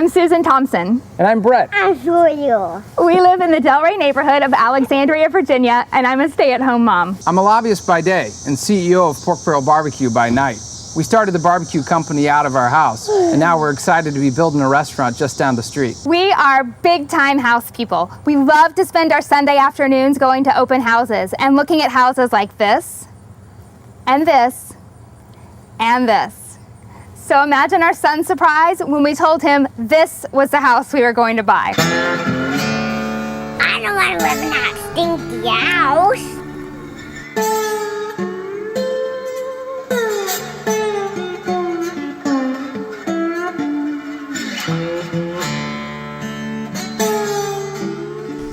I'm Susan Thompson. And I'm Brett. I'm Julio. We live in the Delray neighborhood of Alexandria, Virginia, and I'm a stay-at-home mom. I'm a lobbyist by day and CEO of Pork Barrel Barbecue by night. We started the barbecue company out of our house, and now we're excited to be building a restaurant just down the street. We are big-time house people. We love to spend our Sunday afternoons going to open houses and looking at houses like this, and this, and this. So imagine our son's surprise when we told him this was the house we were going to buy. I don't want to live in that stinky house.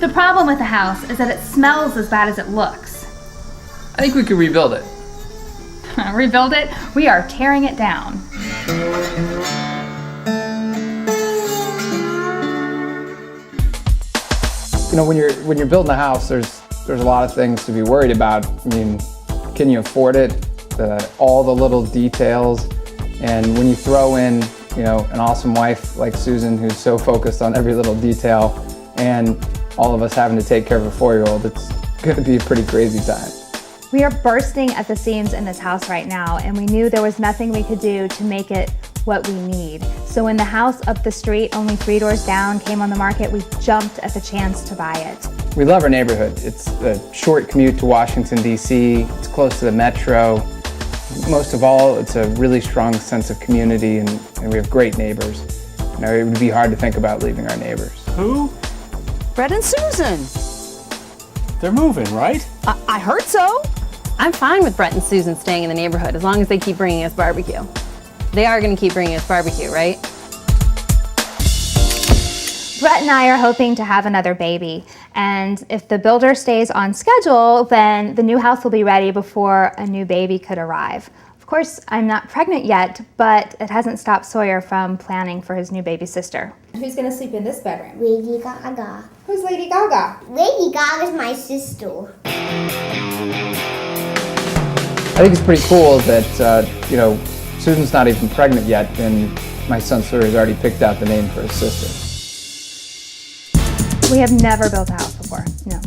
The problem with the house is that it smells as bad as it looks. I think we could rebuild it. Rebuild it? We are tearing it down. You know, when you're building a house, there's a lot of things to be worried about. I mean, can you afford it? All the little details, and when you throw in, you know, an awesome wife like Susan who's so focused on every little detail, and all of us having to take care of a 4-year-old, it's going to be a pretty crazy time. We are bursting at the seams in this house right now, and we knew there was nothing we could do to make it what we need. So when the house up the street, only 3 doors down, came on the market, we jumped at the chance to buy it. We love our neighborhood. It's a short commute to Washington, D.C. It's close to the metro. Most of all, it's a really strong sense of community, and we have great neighbors. You know, it would be hard to think about leaving our neighbors. Who? Brett and Susan. They're moving, right? I heard so. I'm fine with Brett and Susan staying in the neighborhood as long as they keep bringing us barbecue. They are going to keep bringing us barbecue, right? Brett and I are hoping to have another baby, and if the builder stays on schedule, then the new house will be ready before a new baby could arrive. Of course, I'm not pregnant yet, but it hasn't stopped Sawyer from planning for his new baby sister. Who's going to sleep in this bedroom? Lady Gaga. Who's Lady Gaga? Lady Gaga's my sister. I think it's pretty cool that, you know, Susan's not even pregnant yet, and my son Sawyer's already picked out the name for his sister. We have never built a house before, no.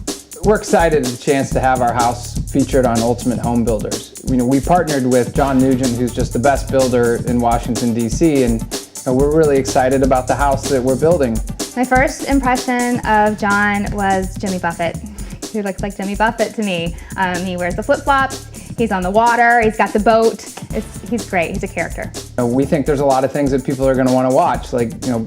We're excited at the chance to have our house featured on Ultimate Home Builders. You know, we partnered with John Nugent, who's just the best builder in Washington, D.C., and we're really excited about the house that we're building. My first impression of John was Jimmy Buffett. He looks like Jimmy Buffett to me. He wears the flip-flops, he's on the water, he's got the boat. He's great, he's a character. We think there's a lot of things that people are going to want to watch, like, you know,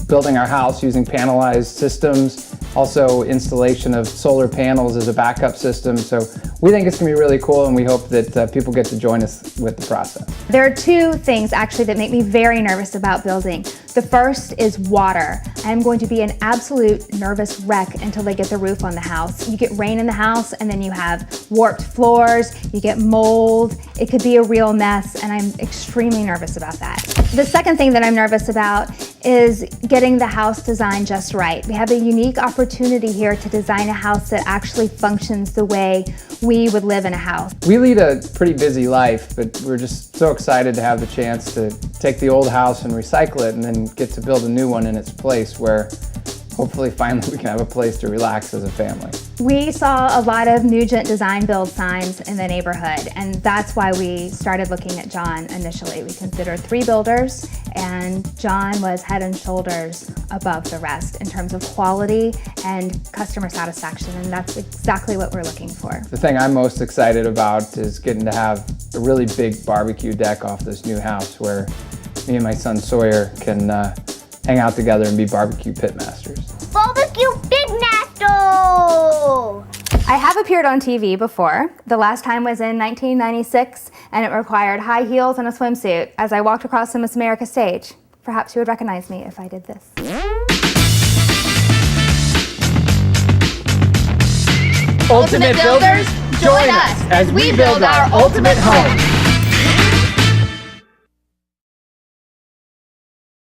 building our house using panelized systems, also installation of solar panels as a backup system. So we think it's going to be really cool, and we hope that people get to join us with the process. There are 2 things actually that make me very nervous about building. The first is water. I'm going to be an absolute nervous wreck until they get the roof on the house. You get rain in the house, and then you have warped floors, you get mold. It could be a real mess, and I'm extremely nervous about that. The second thing that I'm nervous about is getting the house designed just right. We have a unique opportunity here to design a house that actually functions the way we would live in a house. We lead a pretty busy life, but we're just so excited to have the chance to take the old house and recycle it and then get to build a new one in its place where hopefully finally we can have a place to relax as a family. We saw a lot of Nugent design build signs in the neighborhood, and that's why we started looking at John initially. We considered 3 builders, and John was head and shoulders above the rest in terms of quality and customer satisfaction, and that's exactly what we're looking for. The thing I'm most excited about is getting to have a really big barbecue deck off this new house where me and my son Sawyer can hang out together and be barbecue pit masters. Barbecue Big Master! I have appeared on TV before. The last time was in 1996, and it required high heels and a swimsuit as I walked across the Miss America stage. Perhaps you would recognize me if I did this. Ultimate Builders, join us as we build our ultimate home.